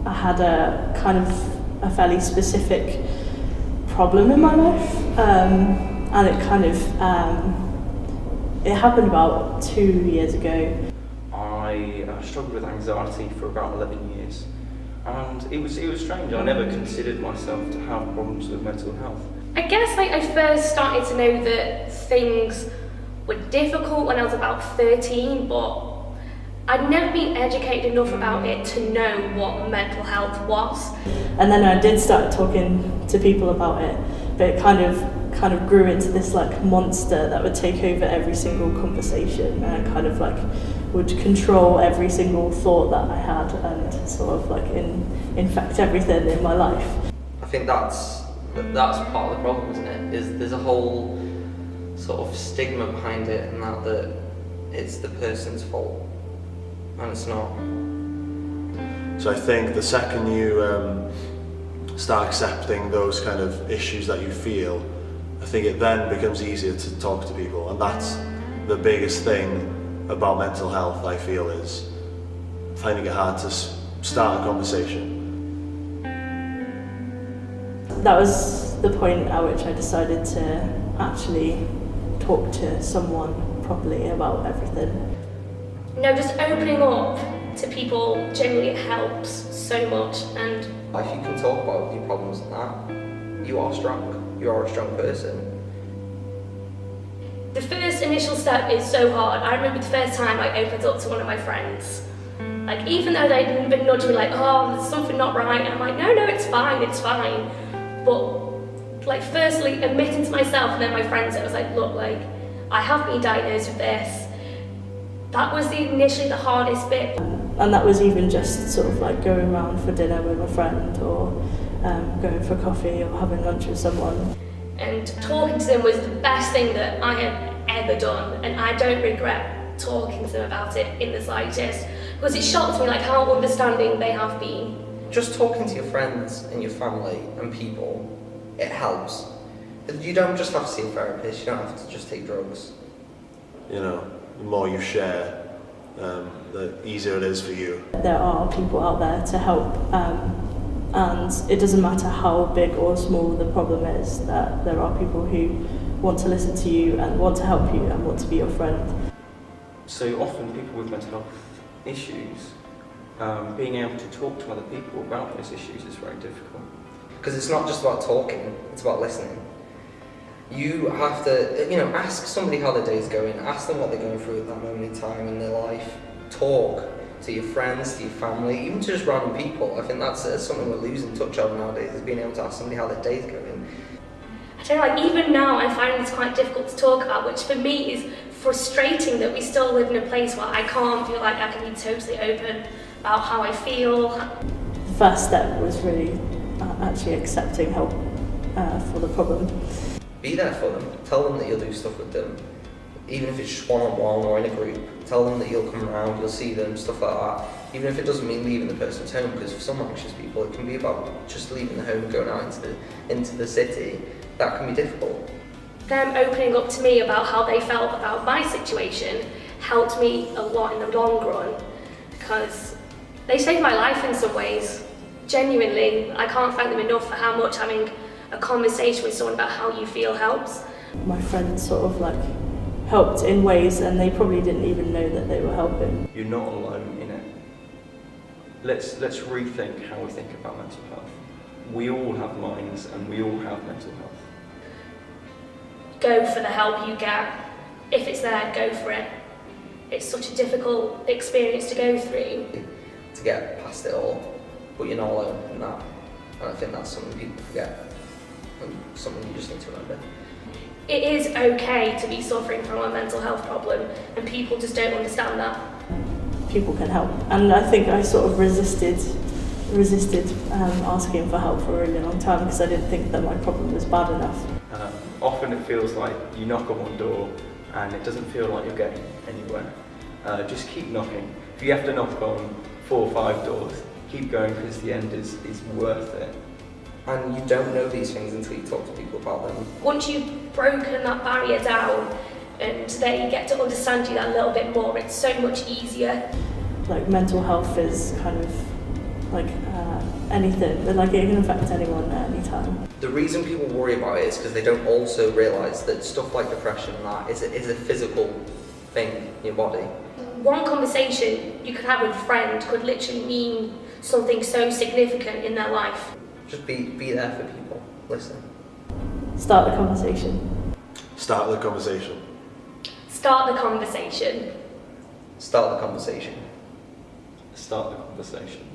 I had a kind of a fairly specific problem in my life, and it kind of it happened about 2 years ago. I struggled with anxiety for about 11 years, and it was strange. I never considered myself to have problems with mental health. I guess I first started to know that things were difficult when I was about 13, but I'd never been educated enough about it to know what mental health was. And then I did start talking to people about it, but it kind of grew into this like monster that would take over every single conversation, and kind of like would control every single thought that I had, and sort of like infect everything in my life. I think that's part of the problem, isn't it? There's a whole sort of stigma behind it, and that it's the person's fault, and it's not. So I think the second you start accepting those kind of issues that you feel, I think it then becomes easier to talk to people, and that's the biggest thing about mental health, I feel, is finding it hard to start a conversation. That was the point at which I decided to actually talk to someone properly about everything. You know, just opening up to people, generally it helps so much. And if you can talk about your problems like that, you are strong. You are a strong person. the first initial step is so hard. I remember the first time I opened up to one of my friends. Like, even though they'd been nudging me like, oh, there's something not right, and I'm like, no, it's fine. But, like, firstly, admitting to myself and then my friends, it was like, look, like, I have been diagnosed with this. That was initially the hardest bit. And that was even just sort of like going around for dinner with a friend, or going for coffee, or having lunch with someone. And talking to them was the best thing that I have ever done, and I don't regret talking to them about it in the slightest, because it shocked me like how understanding they have been. Just talking to your friends and your family and people, it helps. You don't just have to see a therapist, you don't have to just take drugs. You know, the more you share, the easier it is for you. There are people out there to help, and it doesn't matter how big or small the problem is, that there are people who want to listen to you and want to help you and want to be your friend. So often people with mental health issues, being able to talk to other people about those issues is very difficult. Because it's not just about talking, it's about listening. You have to, ask somebody how their day's going, ask them what they're going through at that moment in time in their life. Talk to your friends, to your family, even to just random people. I think that's something we're losing touch of nowadays, is being able to ask somebody how their day's going. I don't know, like, even now I find it's quite difficult to talk about, which for me is frustrating that we still live in a place where I can't feel like I can be totally open about how I feel. The first step was really actually accepting help for the problem. Be there for them. Tell them that you'll do stuff with them, even if it's just one-on-one or in a group. Tell them that you'll come around, you'll see them, stuff like that. Even if it doesn't mean leaving the person's home, because for some anxious people it can be about just leaving the home and going out into the city. That can be difficult. Them opening up to me about how they felt about my situation helped me a lot in the long run, because they saved my life in some ways. Genuinely, I can't thank them enough for how much having a conversation with someone about how you feel helps. My friends sort of like helped in ways, and they probably didn't even know that they were helping. You're not alone in it. Let's rethink how we think about mental health. We all have minds and we all have mental health. Go for the help you get. If it's there, go for it. It's such a difficult experience to go through. To get past it all, but you're not alone in that. And I think that's something people forget, and something you just need to remember. It is okay to be suffering from a mental health problem, and people just don't understand that. People can help, and I think I sort of resisted asking for help for a really long time, because I didn't think that my problem was bad enough. Often it feels like you knock on one door and it doesn't feel like you're getting anywhere. Just keep knocking. If you have to knock on 4 or 5 doors, keep going, because the end is worth it. And you don't know these things until you talk to people about them. Once you've broken that barrier down and they get to understand you that little bit more, it's so much easier. Like, mental health is kind of like anything. Like it can affect anyone at any time. The reason people worry about it is because they don't also realise that stuff like depression and that is a physical thing in your body. One conversation you could have with a friend could literally mean something so significant in their life. Just be there for people. Listen. Start the conversation. Start the conversation. Start the conversation. Start the conversation. Start the conversation.